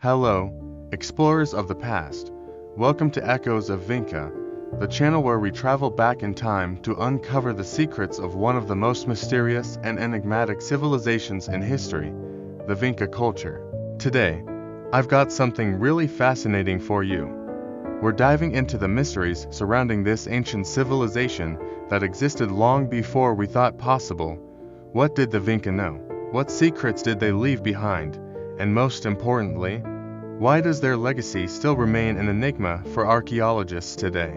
Hello, explorers of the past. Welcome to Echoes of Vinca, the channel where we travel back in time to uncover the secrets of one of the most mysterious and enigmatic civilizations in history, the Vinca culture. Today, I've got something really fascinating for you. We're diving into the mysteries surrounding this ancient civilization that existed long before we thought possible. What did the Vinca know? What secrets did they leave behind? And most importantly, why does their legacy still remain an enigma for archaeologists today?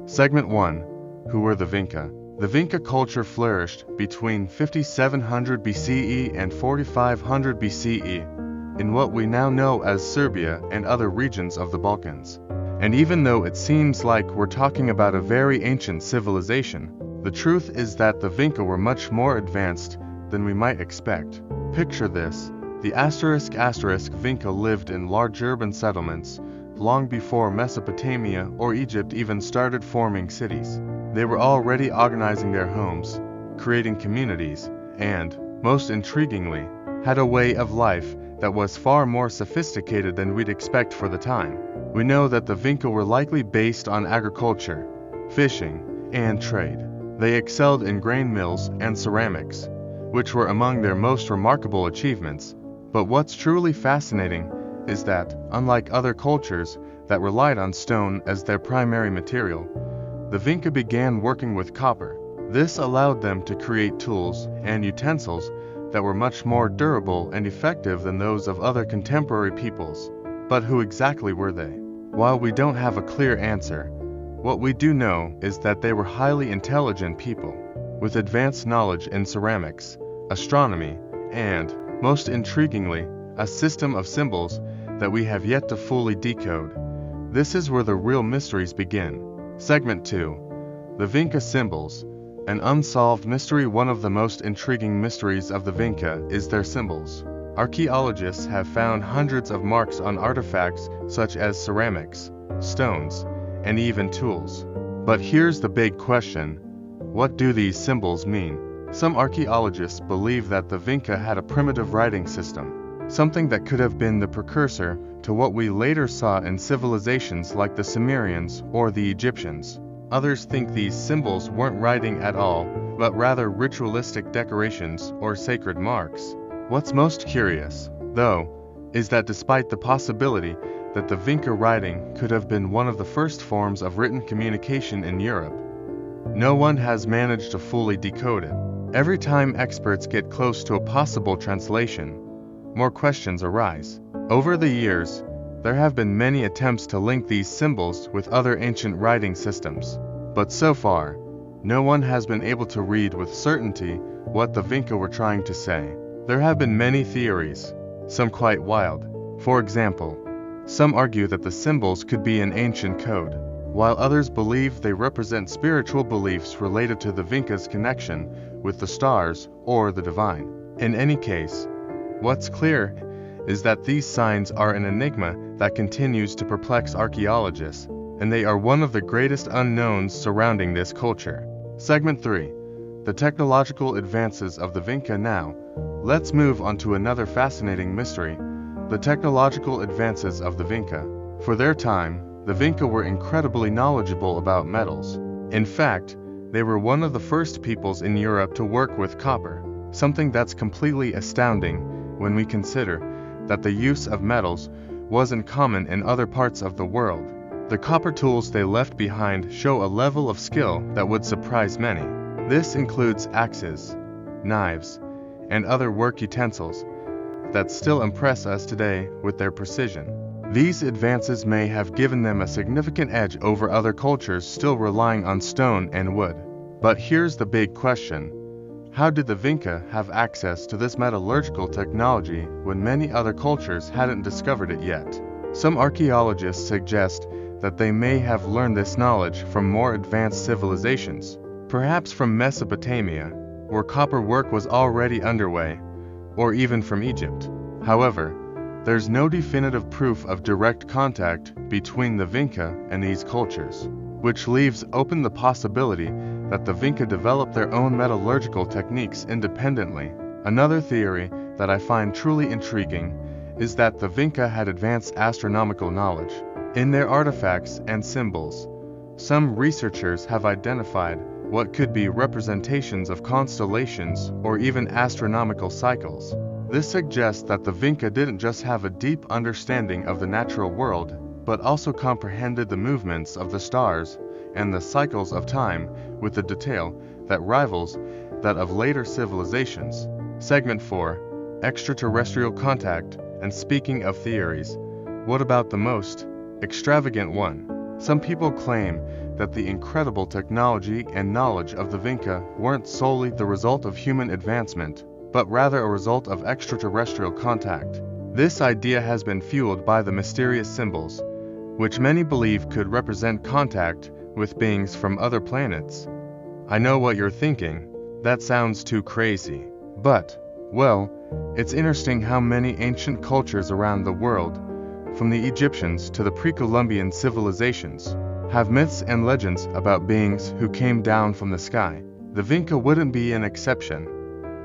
Segment 1. Who were the Vinca? The Vinca culture flourished between 5700 BCE and 4500 BCE in what we now know as Serbia and other regions of the Balkans. And even though it seems like we're talking about a very ancient civilization, the truth is that the Vinca were much more advanced than we might expect. Picture this. The *** Vinca lived in large urban settlements long before Mesopotamia or Egypt even started forming cities. They were already organizing their homes, creating communities, and, most intriguingly, had a way of life that was far more sophisticated than we'd expect for the time. We know that the Vinca were likely based on agriculture, fishing, and trade. They excelled in grain mills and ceramics, which were among their most remarkable achievements. But what's truly fascinating is that, unlike other cultures that relied on stone as their primary material, the Vinca began working with copper. This allowed them to create tools and utensils that were much more durable and effective than those of other contemporary peoples. But who exactly were they? While we don't have a clear answer, what we do know is that they were highly intelligent people, with advanced knowledge in ceramics, astronomy, and, most intriguingly, a system of symbols that we have yet to fully decode. This is where the real mysteries begin. Segment 2. The Vinca symbols. An unsolved mystery. One of the most intriguing mysteries of the Vinca is their symbols. Archaeologists have found hundreds of marks on artifacts such as ceramics, stones, and even tools. But here's the big question. What do these symbols mean? Some archaeologists believe that the Vinca had a primitive writing system, something that could have been the precursor to what we later saw in civilizations like the Sumerians or the Egyptians. Others think these symbols weren't writing at all, but rather ritualistic decorations or sacred marks. What's most curious, though, is that despite the possibility that the Vinca writing could have been one of the first forms of written communication in Europe, no one has managed to fully decode it. Every time experts get close to a possible translation, more questions arise. Over the years, there have been many attempts to link these symbols with other ancient writing systems, but so far, no one has been able to read with certainty what the Vinca were trying to say. There have been many theories, some quite wild. For example, some argue that the symbols could be an ancient code, while others believe they represent spiritual beliefs related to the Vinca's connection with the stars or the divine. In any case, what's clear is that these signs are an enigma that continues to perplex archaeologists, and they are one of the greatest unknowns surrounding this culture. Segment 3. The technological advances of the Vinca. Now, let's move on to another fascinating mystery, the technological advances of the Vinca. For their time, the Vinca were incredibly knowledgeable about metals. In fact, they were one of the first peoples in Europe to work with copper, something that's completely astounding when we consider that the use of metals wasn't common in other parts of the world. The copper tools they left behind show a level of skill that would surprise many. This includes axes, knives, and other work utensils that still impress us today with their precision. These advances may have given them a significant edge over other cultures still relying on stone and wood. But here's the big question. How did the Vinca have access to this metallurgical technology when many other cultures hadn't discovered it yet? Some archaeologists suggest that they may have learned this knowledge from more advanced civilizations, perhaps from Mesopotamia, where copper work was already underway, or even from Egypt. However, there's no definitive proof of direct contact between the Vinca and these cultures, which leaves open the possibility that the Vinca developed their own metallurgical techniques independently. Another theory that I find truly intriguing is that the Vinca had advanced astronomical knowledge. In their artifacts and symbols, some researchers have identified what could be representations of constellations or even astronomical cycles. This suggests that the Vinca didn't just have a deep understanding of the natural world, but also comprehended the movements of the stars and the cycles of time with a detail that rivals that of later civilizations. Segment 4. Extraterrestrial contact. And speaking of theories, what about the most extravagant one? Some people claim that the incredible technology and knowledge of the Vinca weren't solely the result of human advancement, but rather a result of extraterrestrial contact. This idea has been fueled by the mysterious symbols, which many believe could represent contact with beings from other planets. I know what you're thinking, that sounds too crazy. But, well, it's interesting how many ancient cultures around the world, from the Egyptians to the pre-Columbian civilizations, have myths and legends about beings who came down from the sky. The Vinca wouldn't be an exception.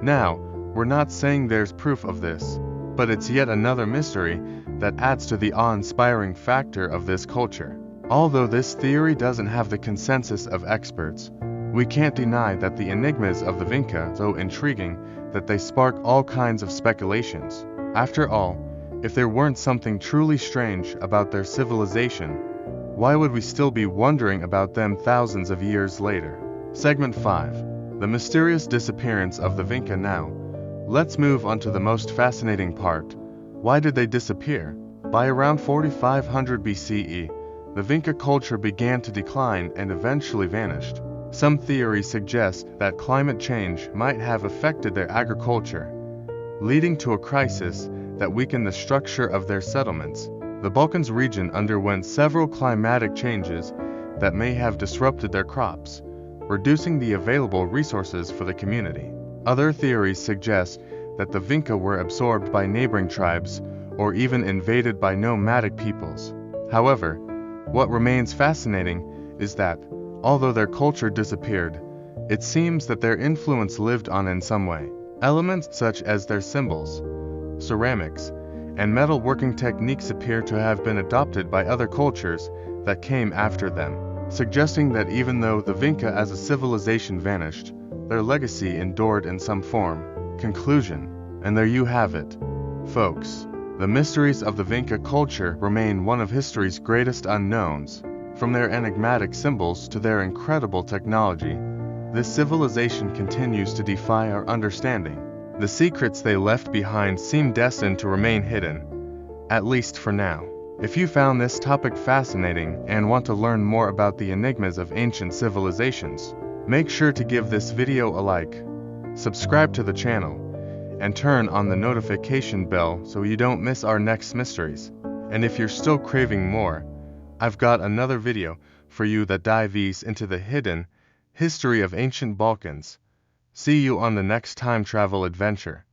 Now, we're not saying there's proof of this, but it's yet another mystery that adds to the awe-inspiring factor of this culture. Although this theory doesn't have the consensus of experts, we can't deny that the enigmas of the Vinca are so intriguing that they spark all kinds of speculations. After all, if there weren't something truly strange about their civilization, why would we still be wondering about them thousands of years later? Segment 5. The mysterious disappearance of the Vinca. Now, let's move on to the most fascinating part. Why did they disappear? By around 4500 BCE, the Vinca culture began to decline and eventually vanished. Some theories suggest that climate change might have affected their agriculture, leading to a crisis that weakened the structure of their settlements. The Balkans region underwent several climatic changes that may have disrupted their crops, reducing the available resources for the community. Other theories suggest that the Vinca were absorbed by neighboring tribes or even invaded by nomadic peoples. However, what remains fascinating is that, although their culture disappeared, it seems that their influence lived on in some way. Elements such as their symbols, ceramics, and metalworking techniques appear to have been adopted by other cultures that came after them, suggesting that even though the Vinca as a civilization vanished, their legacy endured in some form. Conclusion. And there you have it, folks. The mysteries of the Vinca culture remain one of history's greatest unknowns. From their enigmatic symbols to their incredible technology, this civilization continues to defy our understanding. The secrets they left behind seem destined to remain hidden, at least for now. If you found this topic fascinating and want to learn more about the enigmas of ancient civilizations, make sure to give this video a like, subscribe to the channel, and turn on the notification bell so you don't miss our next mysteries. And if you're still craving more, I've got another video for you that dives into the hidden history of ancient Balkans. See you on the next time travel adventure.